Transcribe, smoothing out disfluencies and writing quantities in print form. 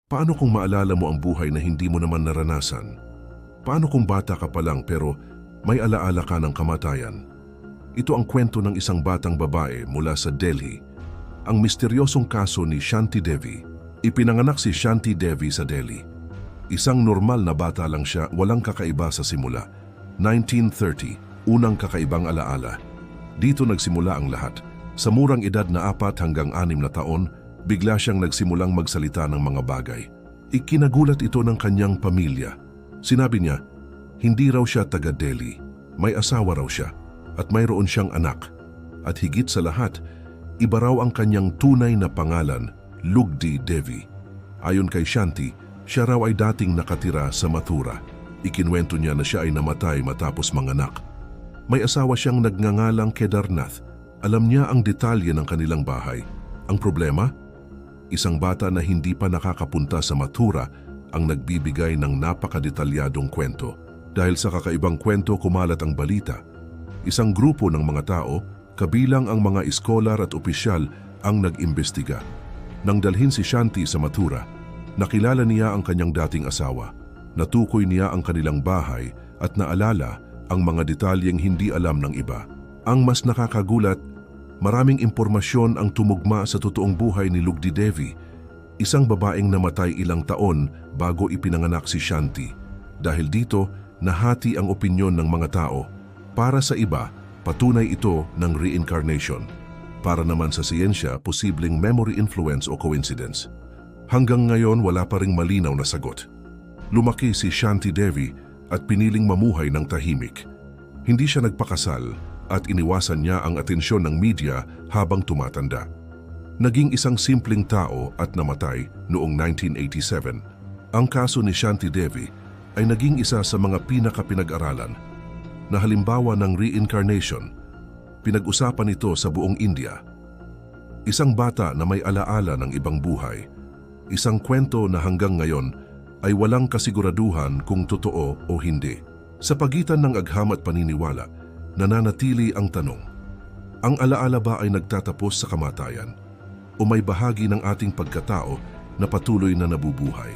Paano kung maalala mo ang buhay na hindi mo naman naranasan? Paano kung bata ka pa lang pero may alaala ka ng kamatayan? Ito ang kwento ng isang batang babae mula sa Delhi. Ang misteryosong kaso ni Shanti Devi. Ipinanganak si Shanti Devi sa Delhi. Isang normal na bata lang siya, walang kakaiba sa simula. 1930, unang kakaibang alaala. Dito nagsimula ang lahat. Sa murang edad na 4 hanggang 6 na taon, bigla siyang nagsimulang magsalita ng mga bagay. Ikinagulat ito ng kanyang pamilya. Sinabi niya, hindi raw siya taga Delhi. May asawa raw siya at mayroon siyang anak. At higit sa lahat, iba raw ang kanyang tunay na pangalan, Lugdi Devi. Ayon kay Shanti, siya raw ay dating nakatira sa Mathura. Ikinwento niya na siya ay namatay matapos manganak. May asawa siyang nagngangalang Kedarnath. Alam niya ang detalye ng kanilang bahay. Ang problema? Isang bata na hindi pa nakakapunta sa Mathura ang nagbibigay ng napakadetalyadong kwento. Dahil sa kakaibang kwento kumalat ang balita. Isang grupo ng mga tao, kabilang ang mga iskolar at opisyal, ang nag-imbestiga. Nang dalhin si Shanti sa Mathura, nakilala niya ang kanyang dating asawa. Natukoy niya ang kanilang bahay at naalala ang mga detalyeng hindi alam ng iba. Ang mas nakakagulat, maraming impormasyon ang tumugma sa totoong buhay ni Lugdi Devi, isang babaeng namatay ilang taon bago ipinanganak si Shanti. Dahil dito, nahati ang opinyon ng mga tao. Para sa iba, patunay ito ng reincarnation. Para naman sa siyensya, posibleng memory influence o coincidence. Hanggang ngayon, wala pa ring malinaw na sagot. Lumaki si Shanti Devi at piniling mamuhay ng tahimik. Hindi siya nagpakasal at iniwasan niya ang atensyon ng media habang tumatanda. Naging isang simpleng tao at namatay noong 1987. Ang kaso ni Shanti Devi ay naging isa sa mga pinakapinag-aralan na halimbawa ng reincarnation. Pinag-usapan ito sa buong India. Isang bata na may alaala ng ibang buhay. Isang kwento na hanggang ngayon ay walang kasiguraduhan kung totoo o hindi. Sa pagitan ng agham at paniniwala, nananatili ang tanong, ang alaala ba ay nagtatapos sa kamatayan? O may bahagi ng ating pagkatao na patuloy na nabubuhay?